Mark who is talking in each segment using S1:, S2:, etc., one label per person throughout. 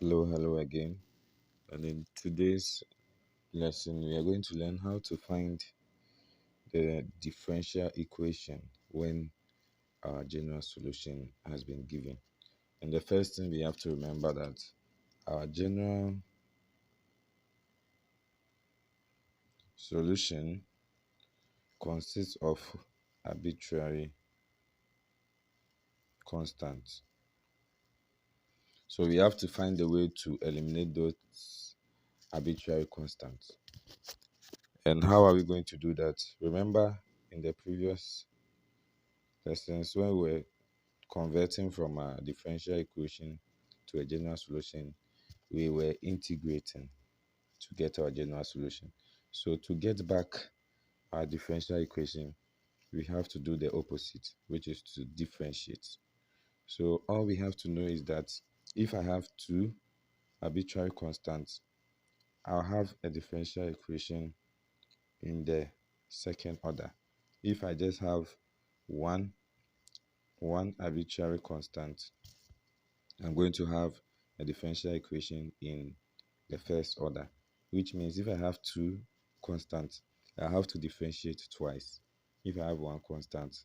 S1: Hello again. And in today's lesson, we are going to learn how to find the differential equation when our general solution has been given. And the first thing we have to remember that our general solution consists of arbitrary constants. So we have to find a way to eliminate those arbitrary constants. And how are we going to do that? Remember in the previous lessons when we were converting from a differential equation to a general solution, we were integrating to get our general solution. So to get back our differential equation, we have to do the opposite, which is to differentiate. So all we have to know is that if I have two arbitrary constants, I'll have a differential equation in the second order. If I just have one arbitrary constant, I'm going to have a differential equation in the first order, which means if I have two constants, I have to differentiate twice. If I have one constant,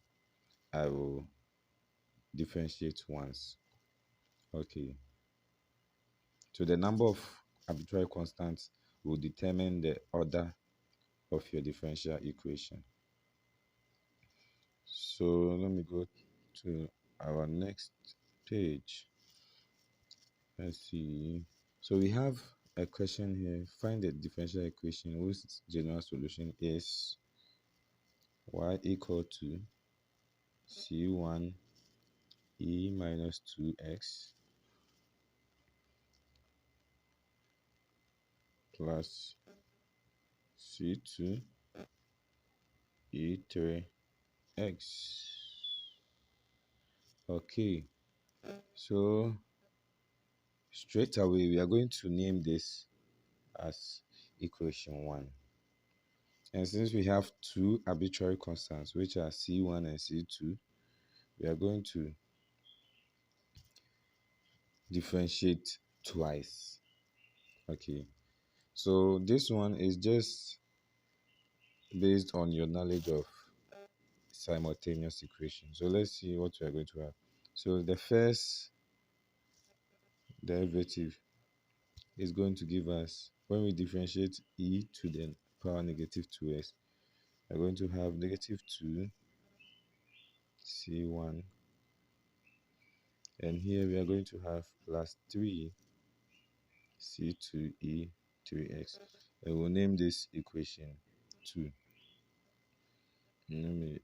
S1: I will differentiate once. Okay. So the number of arbitrary constants will determine the order of your differential equation. So let me go to our next page. Let's see. So we have a question here. Find the differential equation whose general solution is y equal to c1 e minus 2x plus c2 e3x. Okay, so straight away we are going to name this as equation 1. And since we have two arbitrary constants, which are c1 and c2, we are going to differentiate twice. Okay, so this one is just based on your knowledge of simultaneous equations. So let's see what we are going to have. So the first derivative is going to give us, when we differentiate e to the power negative 2x, we're going to have negative 2 c1, and here we are going to have plus 3 c2 e3x, and we'll name this equation 2. And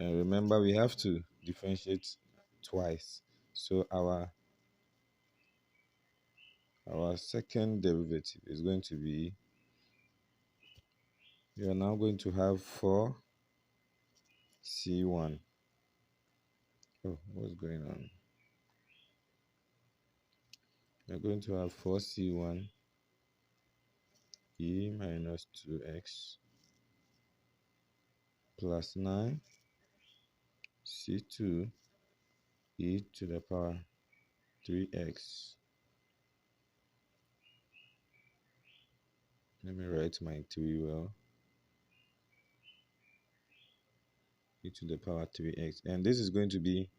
S1: remember, we have to differentiate twice. So our second derivative is going to be, we are now going to have 4 c1. Oh, what's going on? We're going to have 4 c1 e minus 2x plus 9 c2 e to the power 3x. Let me write my 3 well. E to the power 3x. And this is going to be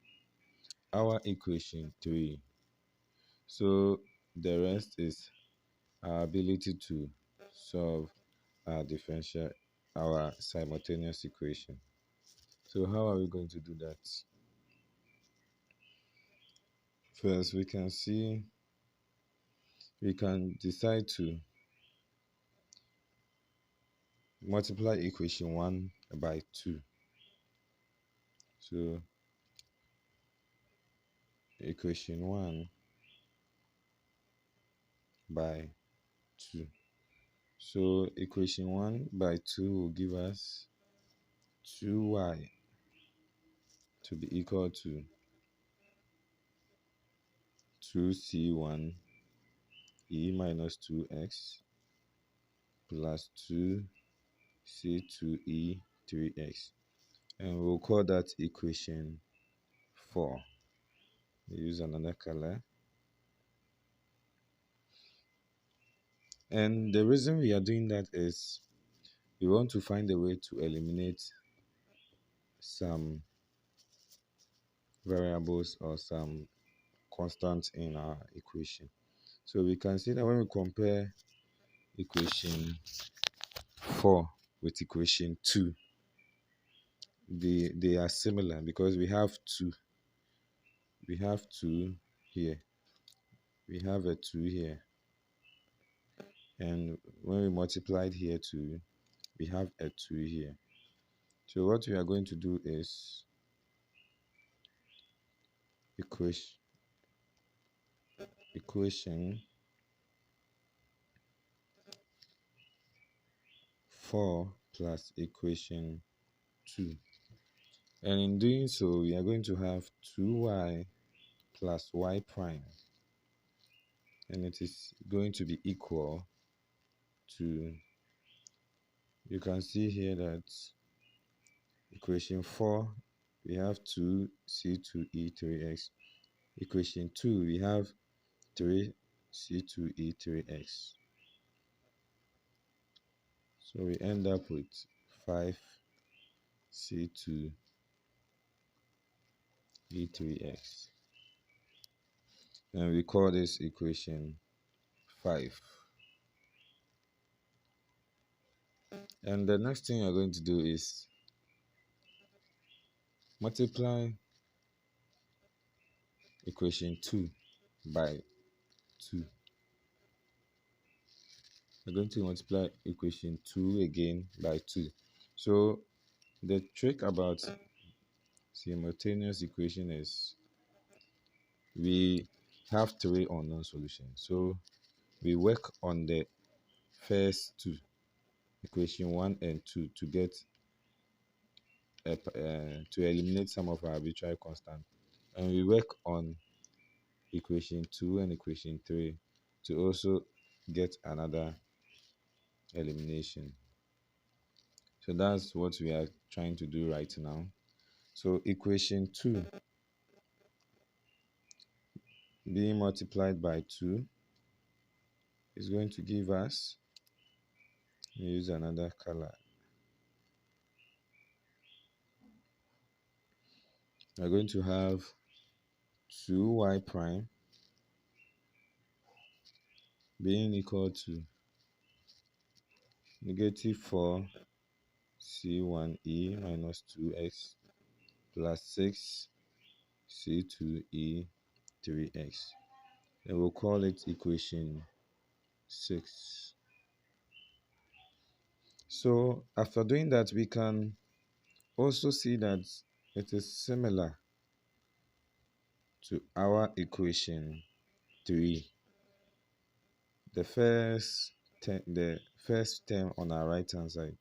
S1: our equation 3. So the rest is our ability to solve our simultaneous equation. So how are we going to do that? First, we can decide to multiply equation 1 by 2. So equation 1 by 2. So equation 1 by 2 will give us 2y to be equal to 2c1 e minus 2x plus 2c2e 3x. And we'll call that equation 4. We use another color. And the reason we are doing that is we want to find a way to eliminate some variables or some constants in our equation. So we can see that when we compare equation 4 with equation 2, they are similar because we have 2 here, we have a 2 here, and when we multiplied here too, we have a 2 here. So what we are going to do is equation 4 plus equation 2, and in doing so we are going to have 2y plus y prime, and it is going to be equal to, you can see here that equation 4 we have 2c2e3x, equation 2 we have 3c2e3x, so we end up with 5c2e3x, and we call this equation 5. And the next thing you're going to do is multiply equation 2 by 2. We're going to multiply equation 2 again by 2. So the trick about simultaneous equation is we have 3 unknown solutions. So we work on the first 2, equation 1 and 2, to get to eliminate some of our arbitrary constants, and we work on equation 2 and equation 3 to also get another elimination. So that's what we are trying to do right now. So equation 2 being multiplied by 2 is going to give us, use another color, we're going to have 2y prime being equal to negative 4c1e minus 2x plus 6c2e3x, and we'll call it equation 6. So after doing that, we can also see that it is similar to our equation 3. The first term on our right hand side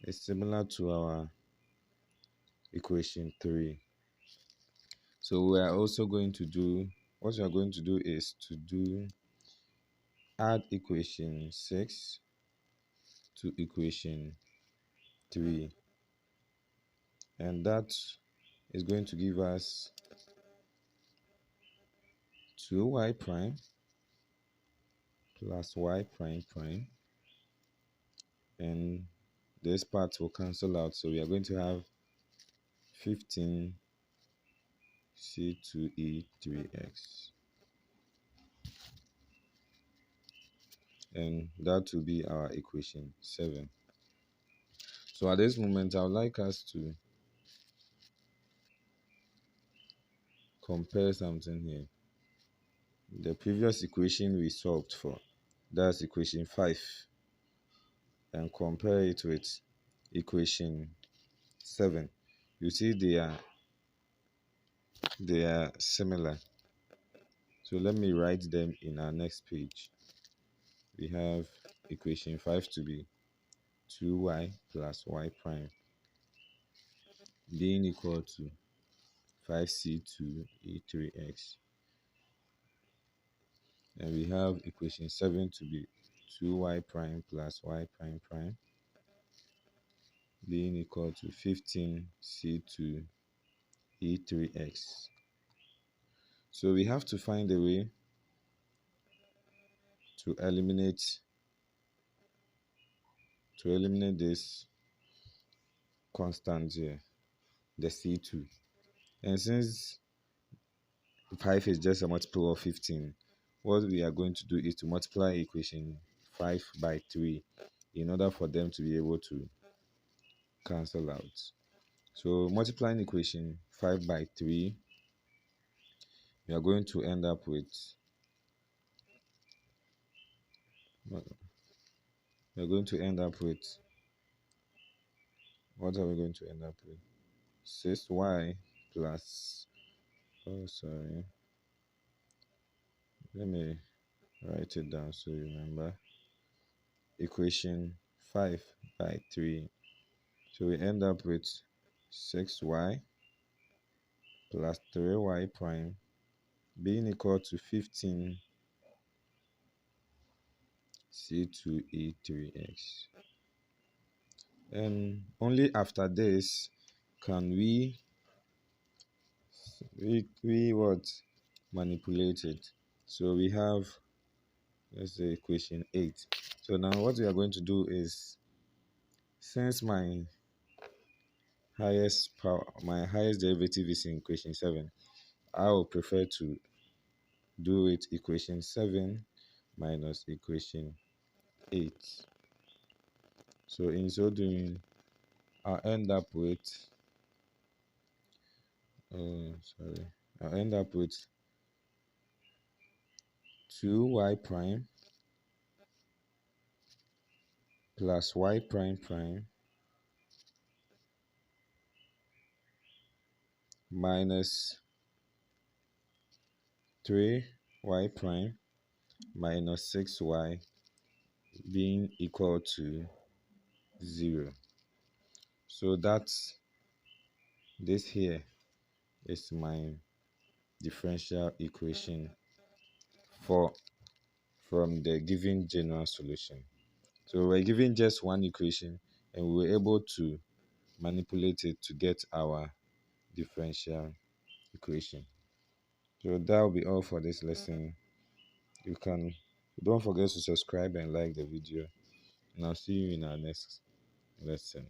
S1: is similar to our equation 3. So we are also going to do, what we are going to do is to add equation 6 to equation 3, and that is going to give us 2y prime plus y prime prime, and this part will cancel out, so we are going to have 15c2e3x, and that will be our equation 7. So at this moment I would like us to compare something here. The previous equation we solved for, that's equation 5, and compare it with equation 7. You see they are similar. So let me write them in our next page. We have equation 5 to be 2y plus y prime being equal to 5c2e3x, and we have equation 7 to be 2y prime plus y prime prime being equal to 15c2e3x. So we have to find a way to eliminate to eliminate this constant here, the C2. And since 5 is just a multiple of 15, what we are going to do is to multiply equation 5 by 3 in order for them to be able to cancel out. So multiplying equation 5 by 3, we are going to end up with what are we going to end up with? 6y plus, oh sorry, let me write it down so you remember. Equation 5 by 3. So we end up with 6y plus 3y prime being equal to 15 C2E3x. And only after this can we what manipulate it. So we have, let's say, equation 8. So now what we are going to do is, since my highest derivative is in equation 7, I will prefer to do it equation 7 minus equation 8. So in so doing, I'll end up with 2y prime plus y prime prime minus 3y prime minus 6y being equal to 0. So this here is my differential equation from the given general solution. So we're given just one equation and we were able to manipulate it to get our differential equation. So that will be all for this lesson. Don't forget to subscribe and like the video, and I'll see you in our next lesson.